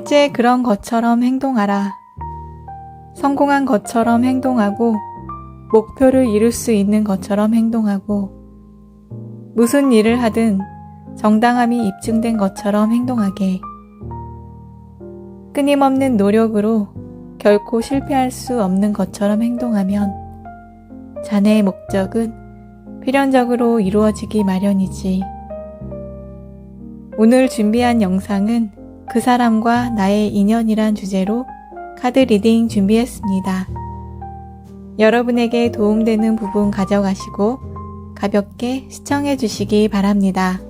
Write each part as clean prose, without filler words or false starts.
실제 그런 것처럼 행동하라. 성공한 것처럼 행동하고 목표를 이룰 수 있는 것처럼 행동하고 무슨 일을 하든 정당함이 입증된 것처럼 행동하게. 끊임없는 노력으로 결코 실패할 수 없는 것처럼 행동하면 자네의 목적은 필연적으로 이루어지기 마련이지. 오늘 준비한 영상은 그 사람과 나의 인연이란 주제로 카드 리딩 준비했습니다. 여러분에게 도움되는 부분 가져가시고 가볍게 시청해 주시기 바랍니다.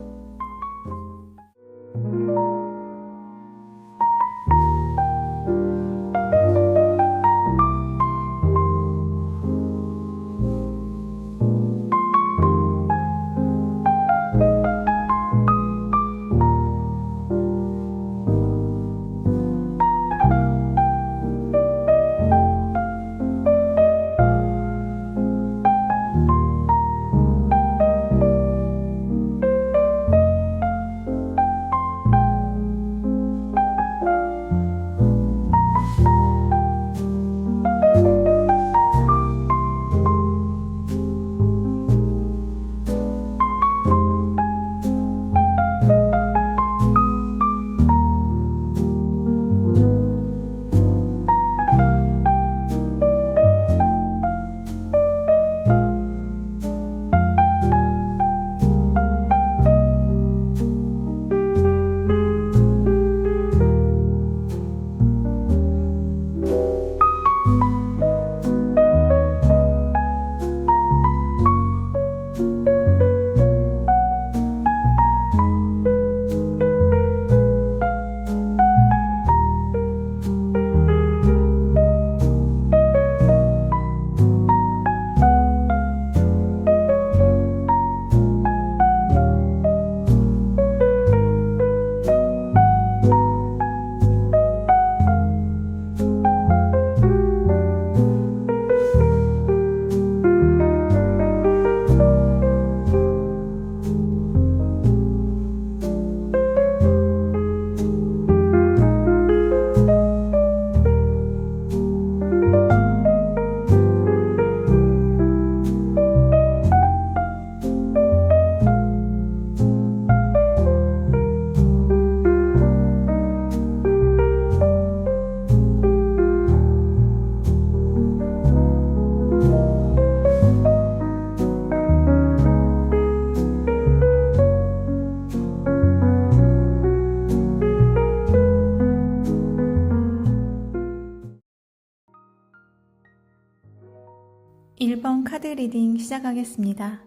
(1번) 카드 리딩 시작하겠습니다.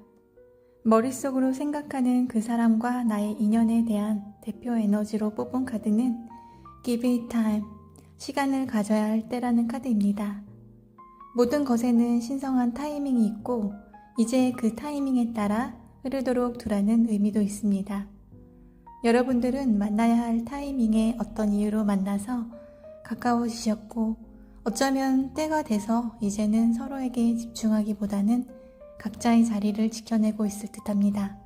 머릿속으로 생각하는 그 사람과 나의 인연에 대한 대표 에너지로 뽑은 카드는 Give it time, 시간을 가져야 할 때라는 카드입니다. 모든 것에는 신성한 타이밍이 있고 이제 그 타이밍에 따라 흐르도록 두라는 의미도 있습니다. 여러분들은 만나야 할 타이밍에 어떤 이유로 만나서 가까워지셨고 어쩌면 때가 돼서 이제는 서로에게 집중하기보다는 각자의 자리를 지켜내고 있을 듯합니다.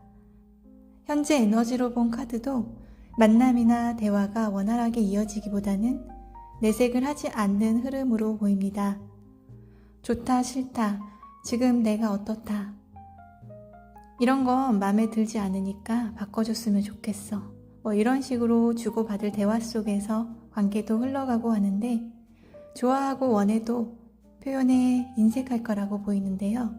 현재 에너지로 본 카드도 만남이나 대화가 원활하게 이어지기보다는 내색을 하지 않는 흐름으로 보입니다. 좋다, 싫다, 지금 내가 어떻다. 이런 건 마음에 들지 않으니까 바꿔줬으면 좋겠어. 이런 식으로 주고받을 대화 속에서 관계도 흘러가고 하는데 좋아하고 원해도 표현에 인색할 거라고 보이는데요.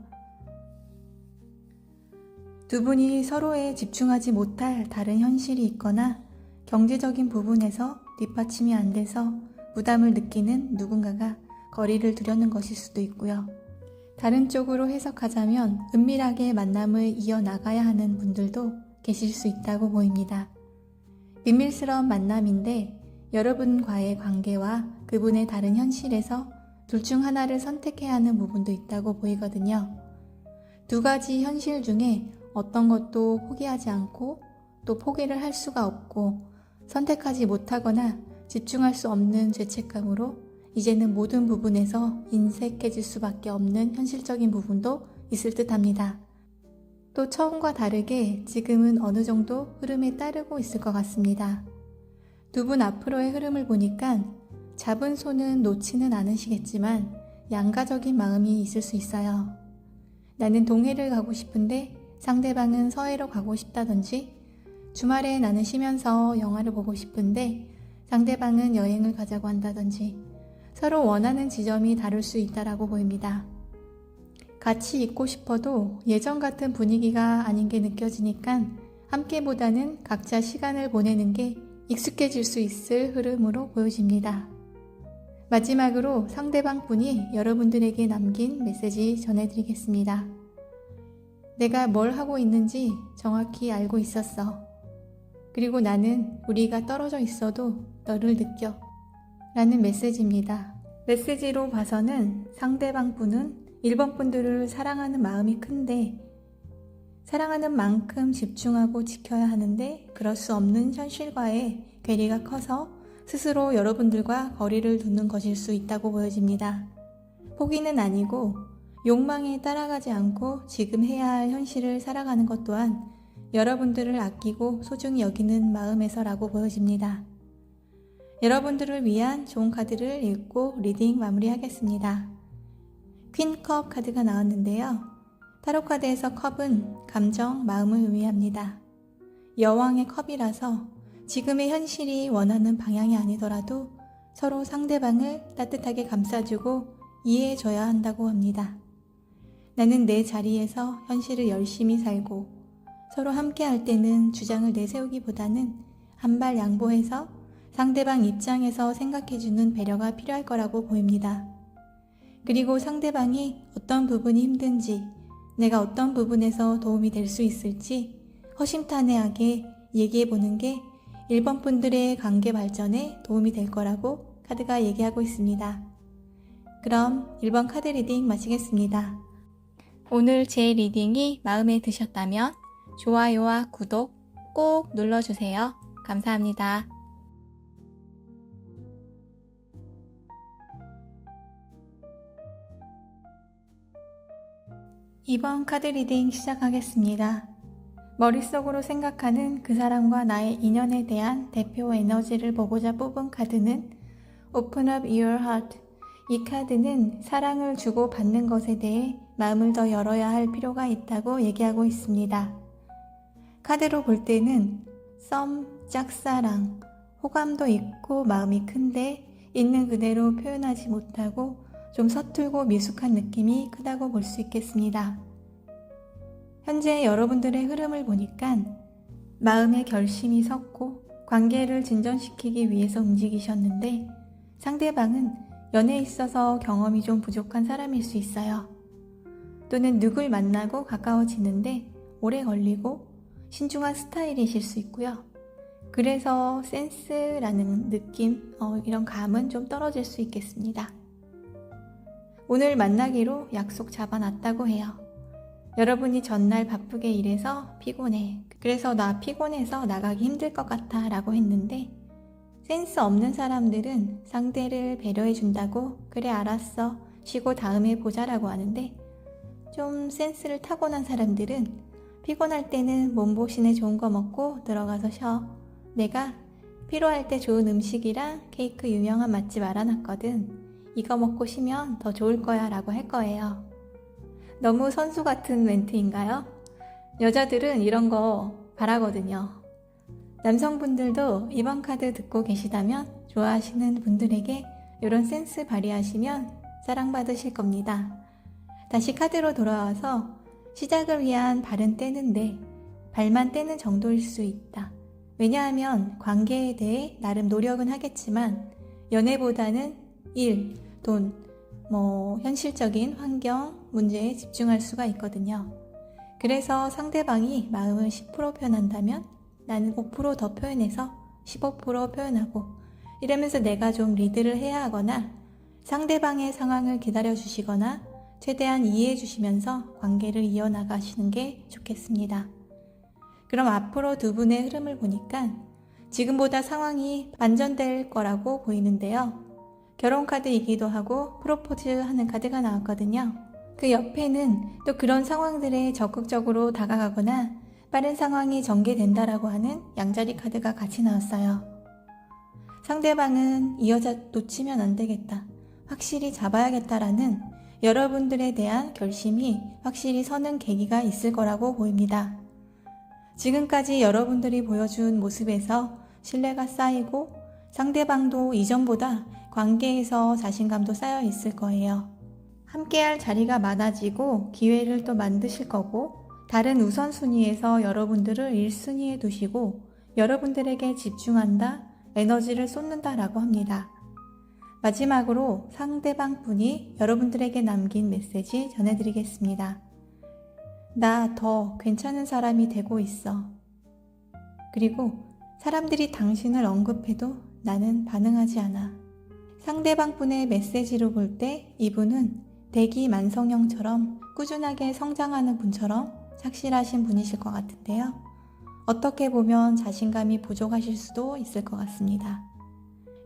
두 분이 서로에 집중하지 못할 다른 현실이 있거나 경제적인 부분에서 뒷받침이 안 돼서 부담을 느끼는 누군가가 거리를 두려는 것일 수도 있고요. 다른 쪽으로 해석하자면 은밀하게 만남을 이어나가야 하는 분들도 계실 수 있다고 보입니다. 비밀스러운 만남인데 여러분과의 관계와 그분의 다른 현실에서 둘 중 하나를 선택해야 하는 부분도 있다고 보이거든요. 두 가지 현실 중에 어떤 것도 포기하지 않고 또 포기를 할 수가 없고 선택하지 못하거나 집중할 수 없는 죄책감으로 이제는 모든 부분에서 인색해질 수밖에 없는 현실적인 부분도 있을 듯합니다. 또 처음과 다르게 지금은 어느 정도 흐름에 따르고 있을 것 같습니다. 두 분 앞으로의 흐름을 보니까 잡은 손은 놓지는 않으시겠지만 양가적인 마음이 있을 수 있어요. 나는 동해를 가고 싶은데 상대방은 서해로 가고 싶다든지, 주말에 나는 쉬면서 영화를 보고 싶은데 상대방은 여행을 가자고 한다든지, 서로 원하는 지점이 다를 수 있다라고 보입니다. 같이 있고 싶어도 예전 같은 분위기가 아닌 게 느껴지니까 함께보다는 각자 시간을 보내는 게 익숙해질 수 있을 흐름으로 보여집니다. 마지막으로 상대방 분이 여러분들에게 남긴 메시지 전해드리겠습니다. 내가 뭘 하고 있는지 정확히 알고 있었어. 그리고 나는 우리가 떨어져 있어도 너를 느껴. 라는 메시지입니다. 메시지로 봐서는 상대방 분은 1번 분들을 사랑하는 마음이 큰데, 사랑하는 만큼 집중하고 지켜야 하는데 그럴 수 없는 현실과의 괴리가 커서 스스로 여러분들과 거리를 두는 것일 수 있다고 보여집니다. 포기는 아니고 욕망에 따라가지 않고 지금 해야 할 현실을 살아가는 것 또한 여러분들을 아끼고 소중히 여기는 마음에서라고 보여집니다. 여러분들을 위한 좋은 카드를 읽고 리딩 마무리하겠습니다. 퀸컵 카드가 나왔는데요. 타로 카드에서 컵은 감정, 마음을 의미합니다. 여왕의 컵이라서 지금의 현실이 원하는 방향이 아니더라도 서로 상대방을 따뜻하게 감싸주고 이해해줘야 한다고 합니다. 나는 내 자리에서 현실을 열심히 살고 서로 함께 할 때는 주장을 내세우기보다는 한 발 양보해서 상대방 입장에서 생각해주는 배려가 필요할 거라고 보입니다. 그리고 상대방이 어떤 부분이 힘든지, 내가 어떤 부분에서 도움이 될 수 있을지 허심탄회하게 얘기해보는 게 1번 분들의 관계 발전에 도움이 될 거라고 카드가 얘기하고 있습니다. 그럼 1번 카드 리딩 마치겠습니다. 오늘 제 리딩이 마음에 드셨다면 좋아요와 구독 꼭 눌러주세요. 감사합니다. 2번 카드 리딩 시작하겠습니다. 머릿속으로 생각하는 그 사람과 나의 인연에 대한 대표 에너지를 보고자 뽑은 카드는 Open up your heart. 이 카드는 사랑을 주고 받는 것에 대해 마음을 더 열어야 할 필요가 있다고 얘기하고 있습니다. 카드로 볼 때는 썸, 짝사랑, 호감도 있고 마음이 큰데 있는 그대로 표현하지 못하고 좀 서툴고 미숙한 느낌이 크다고 볼 수 있겠습니다. 현재 여러분들의 흐름을 보니까 마음의 결심이 섰고 관계를 진전시키기 위해서 움직이셨는데 상대방은 연애에 있어서 경험이 좀 부족한 사람일 수 있어요. 또는 누굴 만나고 가까워지는데 오래 걸리고 신중한 스타일이실 수 있고요. 그래서 센스라는 느낌, 이런 감은 좀 떨어질 수 있겠습니다. 오늘 만나기로 약속 잡아놨다고 해요. 여러분이 전날 바쁘게 일해서 피곤해. 그래서 나 피곤해서 나가기 힘들 것 같아 라고 했는데 센스 없는 사람들은 상대를 배려해 준다고 그래 알았어 쉬고 다음에 보자 라고 하는데 좀 센스를 타고난 사람들은 피곤할 때는 몸보신에 좋은 거 먹고 들어가서 쉬어. 내가 필요할 때 좋은 음식이랑 케이크 유명한 맛집 알아놨거든. 이거 먹고 쉬면 더 좋을 거야 라고 할 거예요. 너무 선수 같은 멘트인가요? 여자들은 이런 거 바라거든요. 남성분들도 이번 카드 듣고 계시다면 좋아하시는 분들에게 이런 센스 발휘하시면 사랑받으실 겁니다. 다시 카드로 돌아와서 시작을 위한 발은 떼는데 발만 떼는 정도일 수 있다. 왜냐하면 관계에 대해 나름 노력은 하겠지만 연애보다는 일, 돈, 현실적인 환경, 문제에 집중할 수가 있거든요. 그래서 상대방이 마음을 10% 표현한다면 나는 5% 더 표현해서 15% 표현하고 이러면서 내가 좀 리드를 해야 하거나 상대방의 상황을 기다려주시거나 최대한 이해해 주시면서 관계를 이어나가시는 게 좋겠습니다. 그럼 앞으로 두 분의 흐름을 보니까 지금보다 상황이 반전될 거라고 보이는데요. 결혼 카드이기도 하고 프로포즈 하는 카드가 나왔거든요. 그 옆에는 또 그런 상황들에 적극적으로 다가가거나 빠른 상황이 전개된다라고 하는 양자리 카드가 같이 나왔어요. 상대방은 이 여자 놓치면 안 되겠다, 확실히 잡아야겠다라는 여러분들에 대한 결심이 확실히 서는 계기가 있을 거라고 보입니다. 지금까지 여러분들이 보여준 모습에서 신뢰가 쌓이고 상대방도 이전보다 관계에서 자신감도 쌓여 있을 거예요. 함께할 자리가 많아지고 기회를 또 만드실 거고, 다른 우선순위에서 여러분들을 1순위에 두시고 여러분들에게 집중한다, 에너지를 쏟는다라고 합니다. 마지막으로 상대방 분이 여러분들에게 남긴 메시지 전해드리겠습니다. 나 더 괜찮은 사람이 되고 있어. 그리고 사람들이 당신을 언급해도 나는 반응하지 않아. 상대방 분의 메시지로 볼 때 이분은 대기 만성형처럼 꾸준하게 성장하는 분처럼 착실하신 분이실 것 같은데요. 어떻게 보면 자신감이 부족하실 수도 있을 것 같습니다.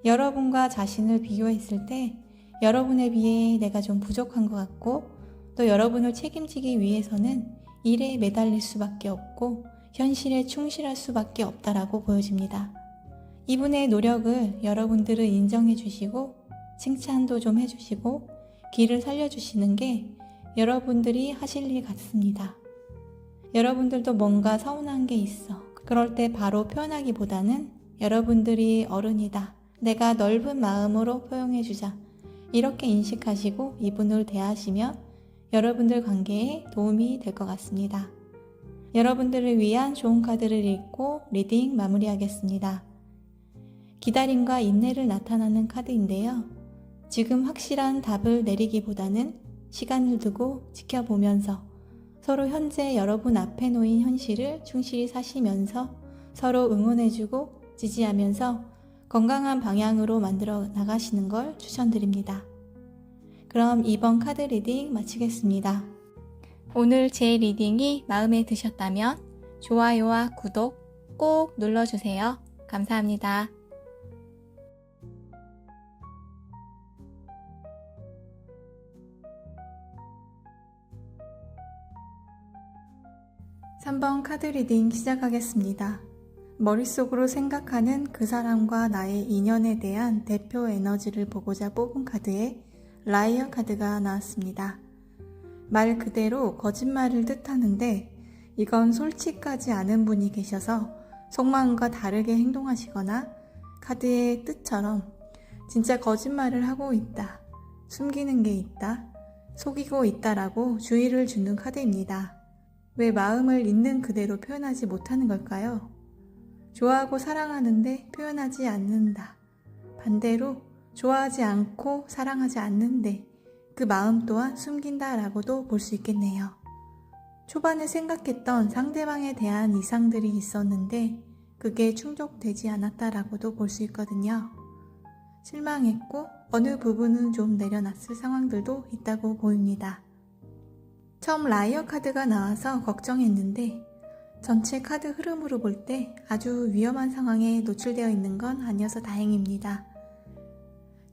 여러분과 자신을 비교했을 때 여러분에 비해 내가 좀 부족한 것 같고, 또 여러분을 책임지기 위해서는 일에 매달릴 수밖에 없고 현실에 충실할 수밖에 없다라고 보여집니다. 이분의 노력을 여러분들은 인정해 주시고 칭찬도 좀 해주시고 길을 살려주시는 게 여러분들이 하실 일 같습니다. 여러분들도 뭔가 서운한 게 있어. 그럴 때 바로 표현하기보다는 여러분들이 어른이다, 내가 넓은 마음으로 포용해주자, 이렇게 인식하시고 이분을 대하시면 여러분들 관계에 도움이 될 것 같습니다. 여러분들을 위한 좋은 카드를 읽고 리딩 마무리하겠습니다. 기다림과 인내를 나타나는 카드인데요. 지금 확실한 답을 내리기보다는 시간을 두고 지켜보면서 서로 현재 여러분 앞에 놓인 현실을 충실히 사시면서 서로 응원해주고 지지하면서 건강한 방향으로 만들어 나가시는 걸 추천드립니다. 그럼 이번 카드 리딩 마치겠습니다. 오늘 제 리딩이 마음에 드셨다면 좋아요와 구독 꼭 눌러주세요. 감사합니다. (3번) 카드 리딩 시작하겠습니다. 머릿속으로 생각하는 그 사람과 나의 인연에 대한 대표 에너지를 보고자 뽑은 카드에 라이어 카드가 나왔습니다. 말 그대로 거짓말을 뜻하는데 이건 솔직하지 않은 분이 계셔서 속마음과 다르게 행동하시거나 카드의 뜻처럼 진짜 거짓말을 하고 있다, 숨기는 게 있다, 속이고 있다라고 주의를 주는 카드입니다. 왜 마음을 있는 그대로 표현하지 못하는 걸까요? 좋아하고 사랑하는데 표현하지 않는다. 반대로 좋아하지 않고 사랑하지 않는데 그 마음 또한 숨긴다라고도 볼 수 있겠네요. 초반에 생각했던 상대방에 대한 이상들이 있었는데 그게 충족되지 않았다라고도 볼 수 있거든요. 실망했고 어느 부분은 좀 내려놨을 상황들도 있다고 보입니다. 처음 라이어 카드가 나와서 걱정했는데 전체 카드 흐름으로 볼 때 아주 위험한 상황에 노출되어 있는 건 아니어서 다행입니다.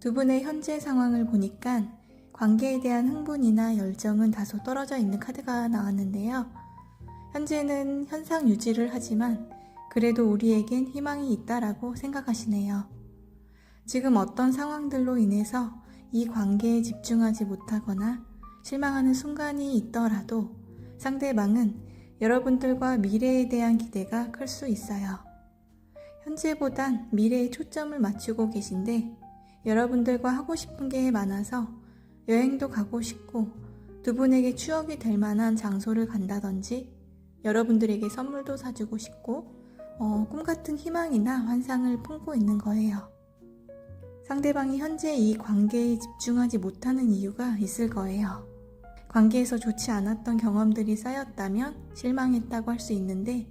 두 분의 현재 상황을 보니까 관계에 대한 흥분이나 열정은 다소 떨어져 있는 카드가 나왔는데요. 현재는 현상 유지를 하지만 그래도 우리에겐 희망이 있다라고 생각하시네요. 지금 어떤 상황들로 인해서 이 관계에 집중하지 못하거나 실망하는 순간이 있더라도 상대방은 여러분들과 미래에 대한 기대가 클 수 있어요. 현재보단 미래에 초점을 맞추고 계신데 여러분들과 하고 싶은 게 많아서 여행도 가고 싶고 두 분에게 추억이 될 만한 장소를 간다든지 여러분들에게 선물도 사주고 싶고 꿈같은 희망이나 환상을 품고 있는 거예요. 상대방이 현재 이 관계에 집중하지 못하는 이유가 있을 거예요. 관계에서 좋지 않았던 경험들이 쌓였다면 실망했다고 할 수 있는데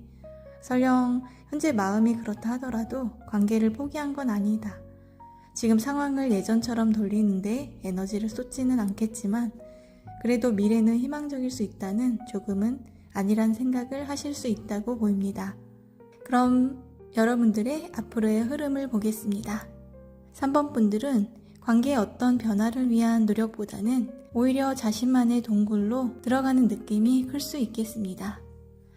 설령 현재 마음이 그렇다 하더라도 관계를 포기한 건 아니다. 지금 상황을 예전처럼 돌리는데 에너지를 쏟지는 않겠지만 그래도 미래는 희망적일 수 있다는 조금은 아니란 생각을 하실 수 있다고 보입니다. 그럼 여러분들의 앞으로의 흐름을 보겠습니다. 3번 분들은 관계의 어떤 변화를 위한 노력보다는 오히려 자신만의 동굴로 들어가는 느낌이 클 수 있겠습니다.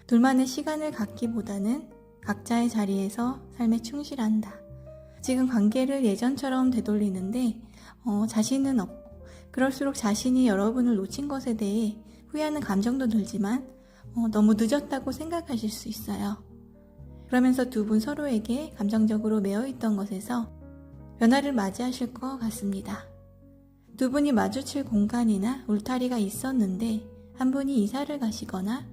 둘만의 시간을 갖기보다는 각자의 자리에서 삶에 충실한다. 지금 관계를 예전처럼 되돌리는데 자신은 없고, 그럴수록 자신이 여러분을 놓친 것에 대해 후회하는 감정도 들지만 너무 늦었다고 생각하실 수 있어요. 그러면서 두 분 서로에게 감정적으로 매여있던 것에서 변화를 맞이하실 것 같습니다. 두 분이 마주칠 공간이나 울타리가 있었는데 한 분이 이사를 가시거나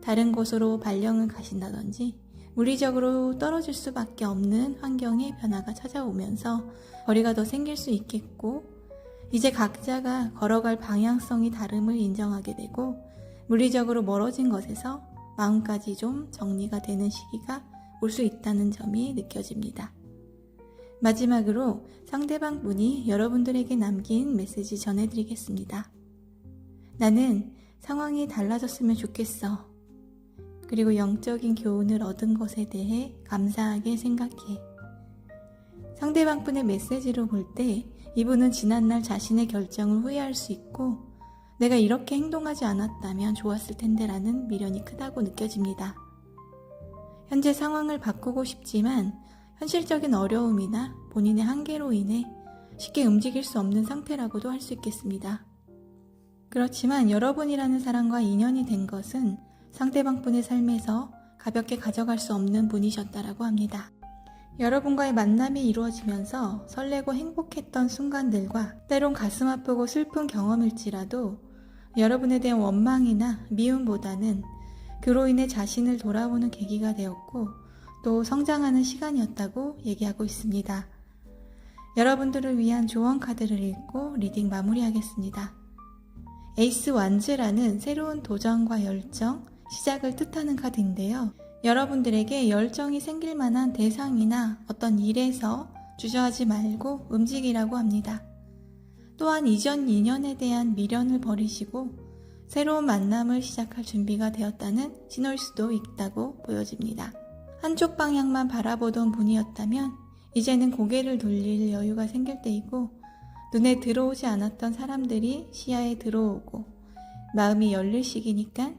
다른 곳으로 발령을 가신다든지 물리적으로 떨어질 수밖에 없는 환경의 변화가 찾아오면서 거리가 더 생길 수 있겠고, 이제 각자가 걸어갈 방향성이 다름을 인정하게 되고 물리적으로 멀어진 것에서 마음까지 좀 정리가 되는 시기가 올 수 있다는 점이 느껴집니다. 마지막으로 상대방 분이 여러분들에게 남긴 메시지 전해드리겠습니다. 나는 상황이 달라졌으면 좋겠어. 그리고 영적인 교훈을 얻은 것에 대해 감사하게 생각해. 상대방 분의 메시지로 볼 때 이분은 지난날 자신의 결정을 후회할 수 있고, 내가 이렇게 행동하지 않았다면 좋았을 텐데 라는 미련이 크다고 느껴집니다. 현재 상황을 바꾸고 싶지만 현실적인 어려움이나 본인의 한계로 인해 쉽게 움직일 수 없는 상태라고도 할 수 있겠습니다. 그렇지만 여러분이라는 사람과 인연이 된 것은 상대방 분의 삶에서 가볍게 가져갈 수 없는 분이셨다라고 합니다. 여러분과의 만남이 이루어지면서 설레고 행복했던 순간들과 때론 가슴 아프고 슬픈 경험일지라도 여러분에 대한 원망이나 미움보다는 그로 인해 자신을 돌아보는 계기가 되었고 또 성장하는 시간이었다고 얘기하고 있습니다. 여러분들을 위한 조언 카드를 읽고 리딩 마무리하겠습니다. 에이스 완즈라는 새로운 도전과 열정, 시작을 뜻하는 카드인데요. 여러분들에게 열정이 생길 만한 대상이나 어떤 일에서 주저하지 말고 움직이라고 합니다. 또한 이전 인연에 대한 미련을 버리시고 새로운 만남을 시작할 준비가 되었다는 신호일 수도 있다고 보여집니다. 한쪽 방향만 바라보던 분이었다면 이제는 고개를 돌릴 여유가 생길 때이고, 눈에 들어오지 않았던 사람들이 시야에 들어오고 마음이 열릴 시기니까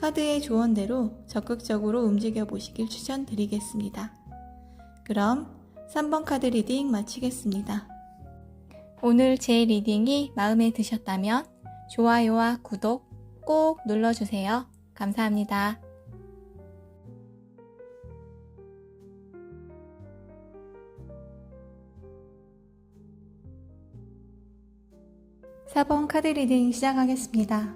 카드의 조언대로 적극적으로 움직여 보시길 추천드리겠습니다. 그럼 3번 카드 리딩 마치겠습니다. 오늘 제 리딩이 마음에 드셨다면 좋아요와 구독 꼭 눌러주세요. 감사합니다. 4번 카드 리딩 시작하겠습니다.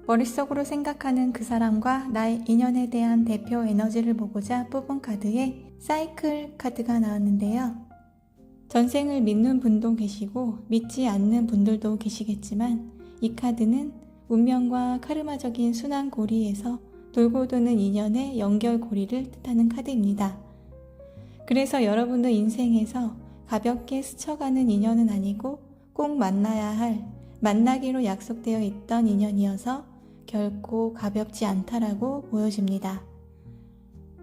머릿속으로 생각하는 그 사람과 나의 인연에 대한 대표 에너지를 보고자 뽑은 카드에 사이클 카드가 나왔는데요. 전생을 믿는 분도 계시고 믿지 않는 분들도 계시겠지만 이 카드는 운명과 카르마적인 순환고리에서 돌고 도는 인연의 연결고리를 뜻하는 카드입니다. 그래서 여러분들 인생에서 가볍게 스쳐가는 인연은 아니고 꼭 만나야 할, 만나기로 약속되어 있던 인연이어서 결코 가볍지 않다라고 보여집니다.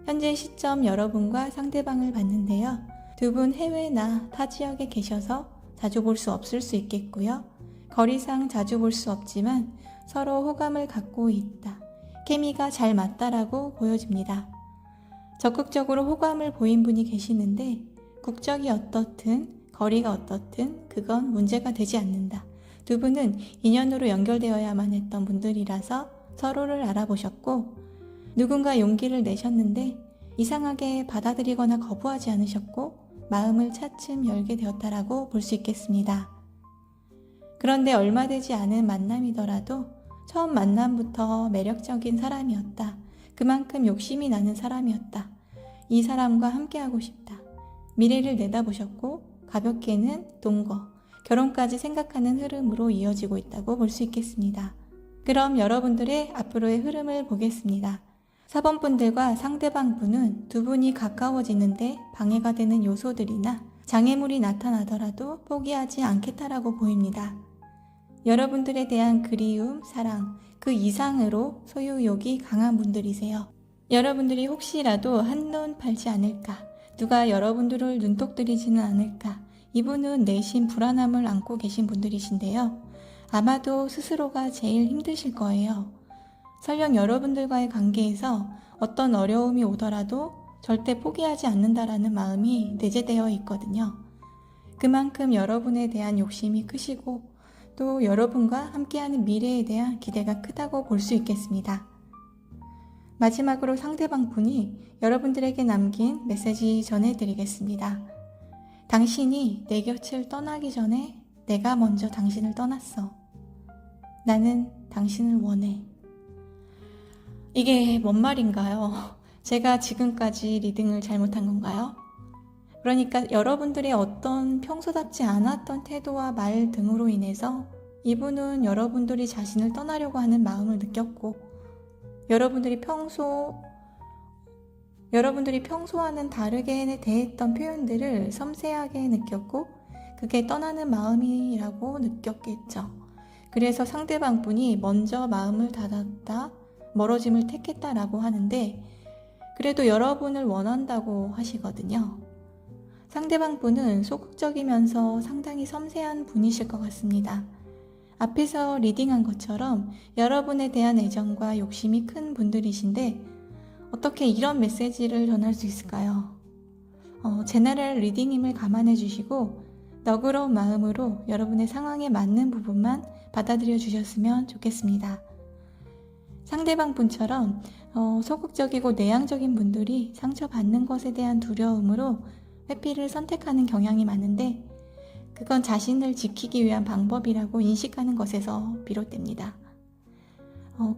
현재 시점 여러분과 상대방을 봤는데요. 두 분 해외나 타 지역에 계셔서 자주 볼 수 없을 수 있겠고요. 거리상 자주 볼 수 없지만 서로 호감을 갖고 있다, 케미가 잘 맞다라고 보여집니다. 적극적으로 호감을 보인 분이 계시는데 국적이 어떻든 거리가 어떻든 그건 문제가 되지 않는다. 두 분은 인연으로 연결되어야만 했던 분들이라서 서로를 알아보셨고 누군가 용기를 내셨는데 이상하게 받아들이거나 거부하지 않으셨고 마음을 차츰 열게 되었다라고 볼 수 있겠습니다. 그런데 얼마 되지 않은 만남이더라도 처음 만남부터 매력적인 사람이었다. 그만큼 욕심이 나는 사람이었다. 이 사람과 함께하고 싶다. 미래를 내다보셨고 가볍게는 동거, 결혼까지 생각하는 흐름으로 이어지고 있다고 볼 수 있겠습니다. 그럼 여러분들의 앞으로의 흐름을 보겠습니다. 4번 분들과 상대방 분은 두 분이 가까워지는데 방해가 되는 요소들이나 장애물이 나타나더라도 포기하지 않겠다라고 보입니다. 여러분들에 대한 그리움, 사랑, 그 이상으로 소유욕이 강한 분들이세요. 여러분들이 혹시라도 한눈 팔지 않을까, 누가 여러분들을 눈독 들이지는 않을까, 이분은 내심 불안함을 안고 계신 분들이신데요. 아마도 스스로가 제일 힘드실 거예요. 설령 여러분들과의 관계에서 어떤 어려움이 오더라도 절대 포기하지 않는다라는 마음이 내재되어 있거든요. 그만큼 여러분에 대한 욕심이 크시고 또 여러분과 함께하는 미래에 대한 기대가 크다고 볼 수 있겠습니다. 마지막으로 상대방 분이 여러분들에게 남긴 메시지 전해드리겠습니다. 당신이 내 곁을 떠나기 전에 내가 먼저 당신을 떠났어. 나는 당신을 원해. 이게 뭔 말인가요? 제가 지금까지 리딩을 잘못한 건가요? 그러니까 여러분들의 어떤 평소답지 않았던 태도와 말 등으로 인해서 이분은 여러분들이 자신을 떠나려고 하는 마음을 느꼈고, 여러분들이 평소와는 다르게 대했던 표현들을 섬세하게 느꼈고 그게 떠나는 마음이라고 느꼈겠죠. 그래서 상대방 분이 먼저 마음을 닫았다, 멀어짐을 택했다라고 하는데, 그래도 여러분을 원한다고 하시거든요. 상대방 분은 소극적이면서 상당히 섬세한 분이실 것 같습니다. 앞에서 리딩한 것처럼 여러분에 대한 애정과 욕심이 큰 분들이신데 어떻게 이런 메시지를 전할 수 있을까요? 제너럴 리딩임을 감안해 주시고 너그러운 마음으로 여러분의 상황에 맞는 부분만 받아들여 주셨으면 좋겠습니다. 상대방 분처럼 소극적이고 내향적인 분들이 상처받는 것에 대한 두려움으로 회피를 선택하는 경향이 많은데, 그건 자신을 지키기 위한 방법이라고 인식하는 것에서 비롯됩니다.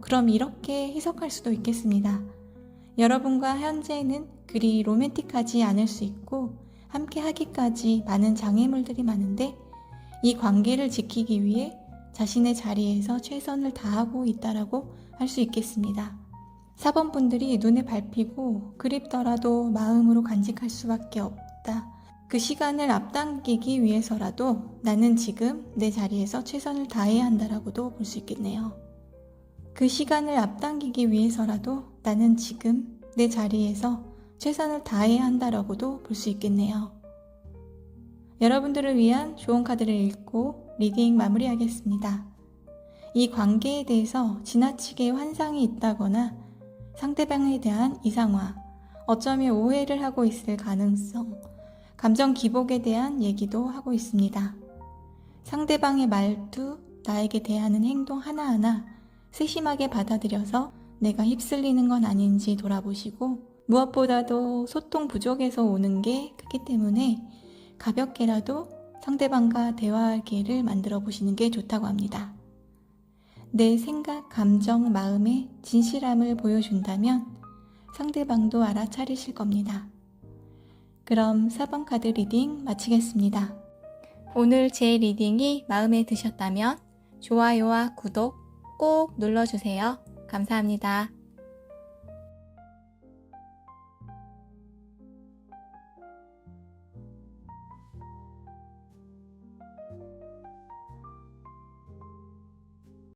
그럼 이렇게 해석할 수도 있겠습니다. 여러분과 현재는 그리 로맨틱하지 않을 수 있고 함께 하기까지 많은 장애물들이 많은데, 이 관계를 지키기 위해 자신의 자리에서 최선을 다하고 있다라고 할 수 있겠습니다. 4번 분들이 눈에 밟히고 그립더라도 마음으로 간직할 수밖에 없다. 그 시간을 앞당기기 위해서라도 나는 지금 내 자리에서 최선을 다해야 한다라고도 볼 수 있겠네요. 그 시간을 앞당기기 위해서라도 나는 지금 내 자리에서 최선을 다해야 한다라고도 볼 수 있겠네요. 여러분들을 위한 좋은 카드를 읽고 리딩 마무리하겠습니다. 이 관계에 대해서 지나치게 환상이 있다거나 상대방에 대한 이상화, 어쩌면 오해를 하고 있을 가능성, 감정 기복에 대한 얘기도 하고 있습니다. 상대방의 말투, 나에게 대하는 행동 하나하나 세심하게 받아들여서 내가 휩쓸리는 건 아닌지 돌아보시고, 무엇보다도 소통 부족에서 오는 게 크기 때문에 가볍게라도 상대방과 대화할 기회를 만들어 보시는 게 좋다고 합니다. 내 생각, 감정, 마음의 진실함을 보여준다면 상대방도 알아차리실 겁니다. 그럼 4번 카드 리딩 마치겠습니다. 오늘 제 리딩이 마음에 드셨다면 좋아요와 구독 꼭 눌러주세요. 감사합니다.